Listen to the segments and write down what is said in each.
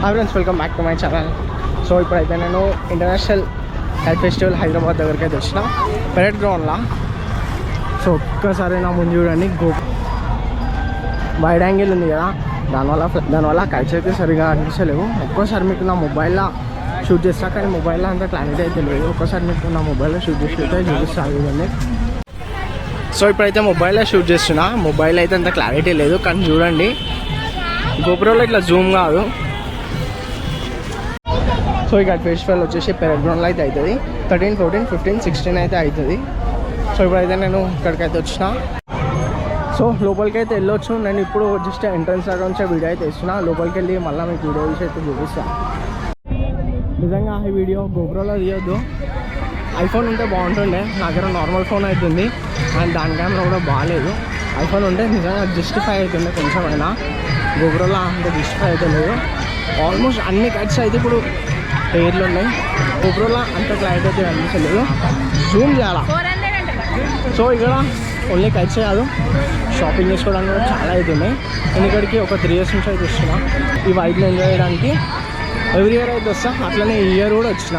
Hi friends, welcome back to my channel. So ఇప్పుడైతే నేను international kite festival Hyderabad దగ్గరికి అయితే వచ్చిన పెరెడ్ గ్రౌండ్లా. ఒక్కసారి నా ముందు చూడండి, వైడ్ యాంగిల్ ఉంది కదా, దానివల్ల కైట్స్ అయితే సరిగా అనిపించలేవు. ఒక్కోసారి మీకు నా మొబైల్లో షూట్ చేస్తా, కానీ మొబైల్లో అంత క్లారిటీ అయితే లేదు. ఒక్కసారి మీకు నా మొబైల్లో షూట్ చేసి అయితే చూపిస్తాను చూడండి. సో ఇప్పుడైతే మొబైల్లో షూట్ చేస్తున్నా, మొబైల్ అయితే అంత క్లారిటీ లేదు, కానీ చూడండి గోప్రోలో ఇట్లా జూమ్ కాదు. సో ఇక ఫెస్టివల్ వచ్చేసి పెరెడ్ గ్రౌండ్లో అయితే అవుతుంది. 13, 14, 15, 16 అయితే అవుతుంది. సో ఇప్పుడైతే నేను ఇక్కడికైతే వచ్చిన. సో లోపలికి అయితే వెళ్ళొచ్చు. నేను ఇప్పుడు జస్ట్ ఎంట్రన్స్ దగ్గర నుంచి వీడియో అయితే ఇస్తున్నా. లోపలికి వెళ్ళి మళ్ళీ మీకు వీడియో తీసి అయితే చూపిస్తాను. నిజంగా ఈ వీడియో గోప్రోలో తీయొద్దు, ఐఫోన్ ఉంటే బాగుంటుండే. నా దగ్గర నార్మల్ ఫోన్ అవుతుంది అండ్ దాని కెమెరా కూడా బాగాలేదు. ఐఫోన్ ఉంటే నిజంగా జస్టిఫై అవుతుండే కొంచెమైనా. గోప్రోలో అంత జస్టిఫై అయితే లేదు. ఆల్మోస్ట్ అన్ని కట్స్ అయితే ఇప్పుడు ఎయిర్లో ఉన్నాయి. గోప్రోలో అంత క్లారిటీ అయితే కనిపించలేదు, జూమ్ చేయాలా. సో ఇక్కడ ఓన్లీ కట్సే కాదు, షాపింగ్ చేసుకోవడానికి కూడా చాలా అయితే ఉన్నాయి. నేను ఇక్కడికి ఒక 3 years నుంచి అయితే వస్తున్నా ఈ వైబ్ని ఎంజాయ్ చేయడానికి. ఎవ్రీ ఇయర్ అయితే వస్తా, అట్లనే ఈ ఇయర్ కూడా వచ్చిన.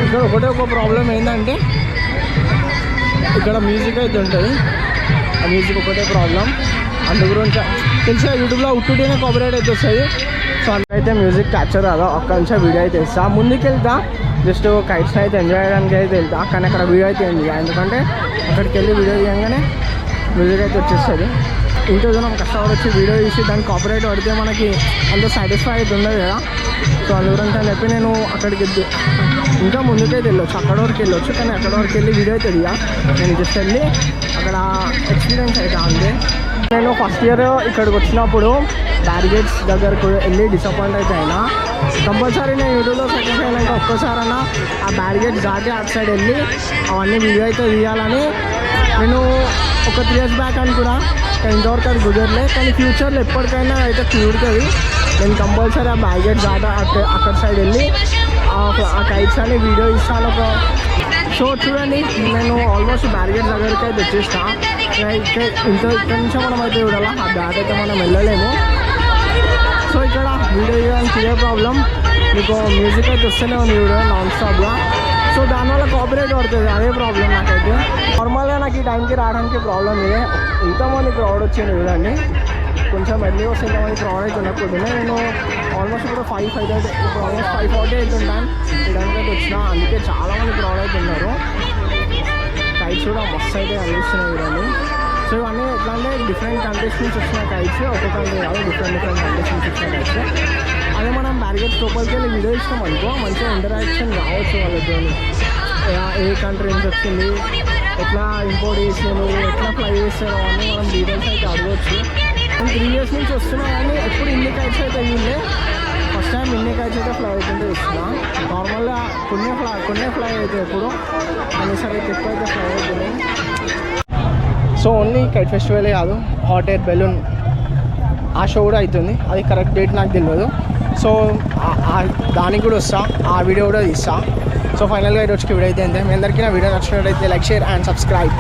ఇక్కడ ఒక ప్రాబ్లం ఏంటంటే ఇక్కడ మ్యూజిక్ అయితే ఉంటుంది, ఆ మ్యూజిక్ ఒకటే ప్రాబ్లం. అందు గురించి తెలిసా యూట్యూబ్లో ఉట్టునే కాపీరైట్ అయితే వస్తుంది. సో అందుకైతే మ్యూజిక్ క్యాప్చర్ కాదు, అక్కడ నుంచి వీడియో అయితే ఇస్తా. ముందుకు వెళ్తా, జస్ట్ కైట్స్ అయితే ఎంజాయ్ చేయడానికి అయితే వెళ్తా, కానీ అక్కడ వీడియో అయితే ఉంది. ఎందుకంటే అక్కడికి వెళ్ళి వీడియో తీయగానే మ్యూజిక్ అయితే వచ్చేస్తుంది. ఇంట్లో మనం కష్టపడి వచ్చి వీడియో తీసి దానికి కాపీరైట్ పడితే మనకి అంత సాటిస్ఫై అయితే ఉండదు కదా. సో అందు గురించి అని చెప్పి నేను అక్కడికి ఇంకా ముందుకైతే వెళ్ళొచ్చు, అక్కడ వరకు వెళ్ళొచ్చు, కానీ అక్కడ వరకు వెళ్ళి వీడియో అయితే తీయ. నేను జస్ట్ వెళ్ళి అక్కడ ఎక్స్పీరియన్స్ అయితే అంతే. నేను ఫస్ట్ ఇయర్ ఇక్కడికి వచ్చినప్పుడు బ్యారిగేట్స్ దగ్గరకు వెళ్ళి డిసప్పాయింట్ అయితే అయినా. కంపల్సరీ నేను యూట్యూబ్లో సక్సెస్ అయినాక ఒక్కసారైనా ఆ బ్యారిగేట్స్ దాటి అటు సైడ్ వెళ్ళి అవన్నీ వీడియో అయితే తీయాలని నేను ఒక 3 years బ్యాక్ అనుకున్నా. కానీ ఇంతవరకు అది కుదరలే, కానీ ఫ్యూచర్లో ఎప్పటికైనా అయితే కుదురుతుంది. నేను కంపల్సరీ ఆ బ్యారిగేట్స్ దాటి అక్కడ సైడ్ వెళ్ళి ఆ కైట్స్ అని వీడియో ఇస్తాను. సో చూడండి, నేను ఆల్మోస్ట్ బ్యారిగేట్స్ దగ్గరికి అయితే వచ్చేస్తా. ఇక్కడ నుంచో మనం అయితే చూడాలా, ఆ బ్యాగ్ అయితే మనం వెళ్ళలేము. సో ఇక్కడ వీడియో తీయడానికి ఇదే ప్రాబ్లం, మీకు మ్యూజిక్ అయితే వస్తూనే ఉంది వీడియో నాన్ స్టాప్గా. సో దానివల్ల కాపీరైట్ పడుతుంది, అదే ప్రాబ్లం నాకైతే. నార్మల్గా నాకు ఈ టైంకి రావడానికి ప్రాబ్లం ఇదే. ఇంతమంది క్రౌడ్ వచ్చింది చూడండి, కొంచెం ఎర్లీ వస్తే ఇంతమంది క్రౌడ్ అయితే ఉండకపోతే నేను ఆల్మోస్ట్ ఇప్పుడు 5:30 ఇప్పుడు ఆల్మోస్ట్ 5:40 అవుతుంటాను ఈ టైంకి అయితే వచ్చిన. అందుకే చాలామంది క్రౌడ్ అయితే ఉన్నారు. కైట్స్ కూడా మస్తు అయితే కనిపిస్తున్నాయి చూడండి. సో ఇవన్నీ ఎట్లా అంటే డిఫరెంట్ కంట్రీస్ నుంచి వచ్చిన కైట్స్, ఒక కంట్రీ కాదు, డిఫరెంట్ కంట్రీస్ నుంచి వచ్చిన కైట్స్. అదే మనం బ్యారిగేట్స్ లోపలికి వెళ్ళి వీడియో ఇస్తాం అనుకో, మంచిగా ఇంటరాక్షన్ రావచ్చు వాళ్ళతో. ఏ కంట్రీ నుంచి వచ్చింది, ఎట్లా ఇంపోర్ట్ చేసారు, ఎట్లా ఫ్లై చేస్తారో అన్నీ మనం డీటెయిల్స్ అయితే అడగవచ్చు. నేను 3 years నుంచి వస్తున్నా, కానీ ఎప్పుడు ఇన్ని కైట్స్ అయితే అయ్యిందే. ఫస్ట్ టైం ఇన్ని కైట్స్ అయితే ఫ్లై అవుతుంటే ఇస్తున్నా. నార్మల్గా కొన్ని ఫ్లై అయితే ఎప్పుడు అన్నిసారి అయితే ఎక్కువ అయితే ఫ్లై అవుతున్నాయి. సో ఓన్లీ కైట్ ఫెస్టివలే కాదు, హాట్ ఎయిర్ బెలూన్ ఆ షో కూడా అవుతుంది. అది కరెక్ట్ డేట్ నాకు తెలియదు. సో దానికి కూడా వస్తా, ఆ వీడియో కూడా తీస్తా. సో ఫైనల్గా ఈరోజుకి వీడియో అయితే అంతే. మీ అందరికీ నా వీడియో నచ్చినట్లయితే లైక్, షేర్ అండ్ సబ్స్క్రైబ్.